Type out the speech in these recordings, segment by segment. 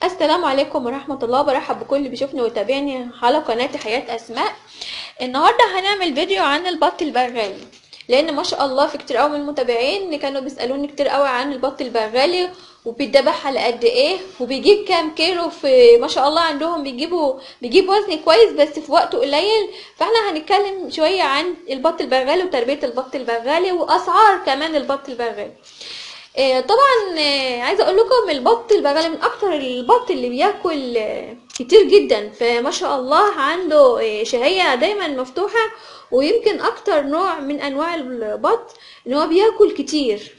السلام عليكم ورحمة الله. برحب بكل اللي بيشوفني ويتابعني على قناة حياة أسماء. النهاردة هنعمل فيديو عن البط البغالي، لأن ما شاء الله في كتير قوي من المتابعين كانوا بيسألوني كتير قوي عن البط البغالي وبيتذبح على قد ايه وبيجيب كام كيلو. في ما شاء الله عندهم بيجيب وزن كويس بس في وقت قليل. فاحنا هنتكلم شوية عن البط البغالي وتربية البط البغالي وأسعار كمان البط البغالي. طبعا عايزه اقول لكم البط البغالي من اكتر البط اللي بياكل كتير جدا، فما شاء الله عنده شهية دايما مفتوحه، ويمكن اكتر نوع من انواع البط ان هو بياكل كتير.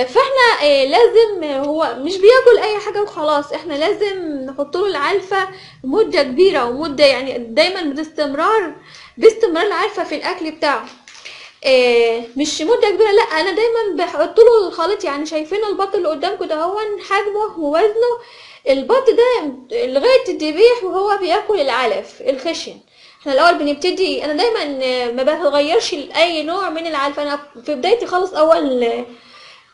فاحنا لازم، هو مش بياكل اي حاجه وخلاص، احنا لازم نحط له العلفه مده كبيره ومده يعني دايما باستمرار العلفه في الاكل بتاعه. مش مده كبيره، لا انا دايما بحط له الخليط. يعني شايفين البط اللي قدامكم ده هو حجمه ووزنه، البط ده لغايه الذبيح وهو بياكل العلف الخشن. احنا الاول بنبتدي، انا دايما ما بغيرش اي نوع من العلف. انا في بدايتي خالص اول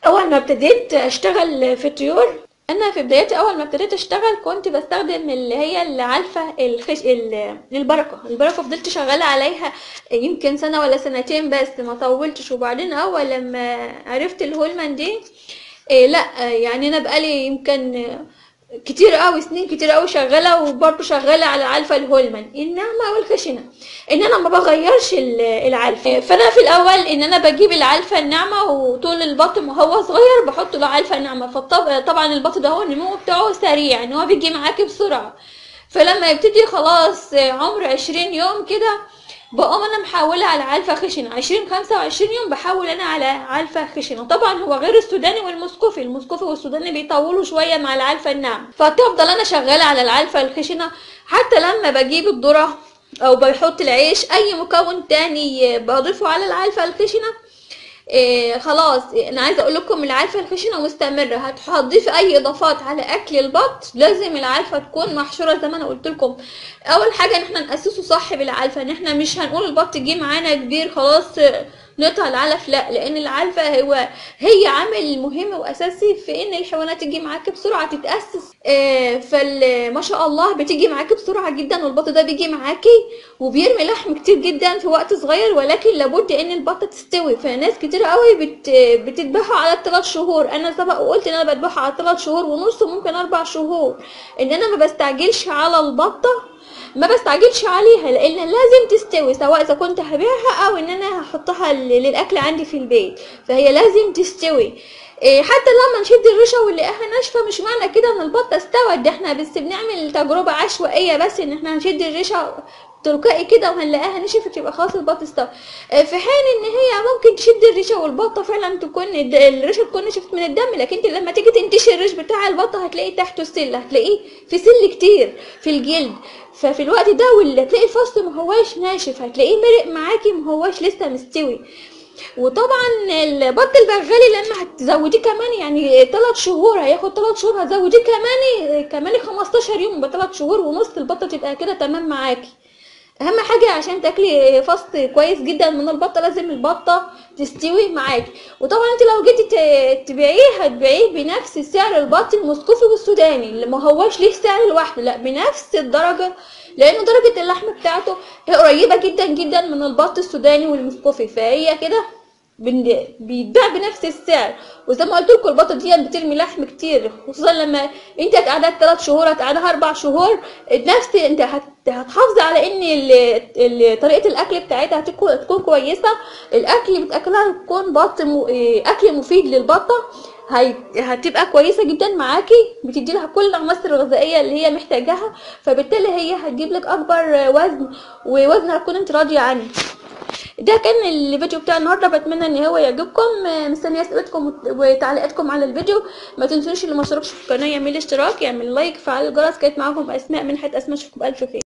ما ابتديت اشتغل في الطيور، انا في بدايتي اول ما ابتديت اشتغل كنت بستخدم اللي هي العلفه البركه. فضلت شغاله عليها يمكن سنه ولا سنتين بس ما طولتش. وبعدين اول لما عرفت الهولمان دي لا يعني انا بقالي يمكن كتير قوي سنين كتير قوي شغاله، وبرضه شغاله على العلفه الهولمان الناعمه والخشنه، ان انا ما بغيرش العلفه. فانا في الاول ان انا بجيب العلفه الناعمه، وطول البط وهو صغير بحط له علفه ناعمه. فطبعا البط ده هو النمو بتاعه سريع، ان هو بيجي معاكي بسرعه. فلما يبتدي خلاص عمر 20 يوم كده بقوم انا محوله على علفه خشنه. 25 يوم بحول انا على علفه خشنه. طبعا هو غير السوداني والمسكوفي، والسوداني بيطولوا شويه مع العلفه الناعمه، فتفضل انا شغاله على العلفه الخشنه. حتى لما بجيب الذره او بحط العيش اي مكون تاني بضيفه على العلفه الخشنه. خلاص انا عايزه اقول لكم العلفه الخشنه مستمره. هتضيفي اي اضافات على اكل البط لازم العلفه تكون محشوره زي ما انا قلت لكم. اول حاجه ان احنا ناسسه صح بالعلفه، ان احنا مش هنقول البط جه معانا كبير خلاص نقطع العلف، لا، لان العلفه هي عامل مهم واساسي في ان الحيوانات تيجي معاكي بسرعه تتاسس. ما شاء الله بتيجي معاكي بسرعه جدا، والبط ده بيجي معاكي وبيرمي لحم كتير جدا في وقت صغير، ولكن لابد ان البطه تستوي. فناس كتير قوي بتذبحه على 3 شهور. انا سبق وقلت ان انا بذبحه على 3 شهور ونص وممكن 4 شهور، ان انا ما بستعجلش على البطه، ما بستعجلش عليها، لان لازم تستوي، سواء اذا كنت هبيعها او ان انا هحطها للاكل عندي في البيت، فهي لازم تستوي. حتى لما نشد الريشه ونلاقيها ناشفه مش معنى كده ان البطه استوت، ده احنا بس بنعمل تجربه عشوائيه، بس ان احنا هنشد الريشه تلقائي كده وهنلاقيها نشفت يبقى خلاص البط استوى. في حين ان هي ممكن تشد الريشه والبطه فعلا تكون الريشه تكون نشفت من الدم، لكن انت لما تيجي تنتشي الريش بتاع البطه هتلاقي تحته سل، هتلاقيه في سل كتير في الجلد. ففي الوقت ده واللي هتلاقي الفص ما هواش ناشف، هتلاقيه مرق معاكي ما هواش لسه مستوي. وطبعا البط البغالي لما هتزوديه كمان يعني 3 شهور، هياخد 3 شهور، هتزوديه كمان 15 يوم، ب 3 شهور ونص البطه تبقى كده تمام معاكي. اهم حاجه عشان تاكلي فص كويس جدا من البطه لازم البطه تستوي معاكي. وطبعا انت لو جيتي تبيعيه هتبيعيه بنفس سعر البط المسكوفي والسوداني، اللي ما هوش ليه سعر لوحده، لا بنفس الدرجه، لان درجه اللحم بتاعته هي قريبه جدا جدا من البط السوداني والمسكوفي، فهي كده بيتباع بنفس السعر. وزي ما قلت لكم البطه دي بترمي لحم كتير، خصوصا لما انت هتقعدها 3 شهور هتقعدها 4 شهور، نفس انت هتحافظي على ان طريقه الاكل بتاعتها تكون كويسه. الاكل اللي بتاكلها تكون اكل مفيد للبطه، هتبقى كويسه جدا معاكي، بتدي لها كل العناصر الغذائيه اللي هي محتاجاها، فبالتالي هي هتجيب لك اكبر وزن، ووزنها هتكون انت راضيه عنه. ده كان الفيديو بتاع النهارده، بتمنى ان هو يعجبكم. مستنيه اسئلتكم وتعليقاتكم على الفيديو. ما تنسوش اللي ما اشتركش في القناه يعمل اشتراك، يعمل لايك، فعل الجرس. كانت معاكم اسماء من حياة اسماء، اشوفكم بالف خير.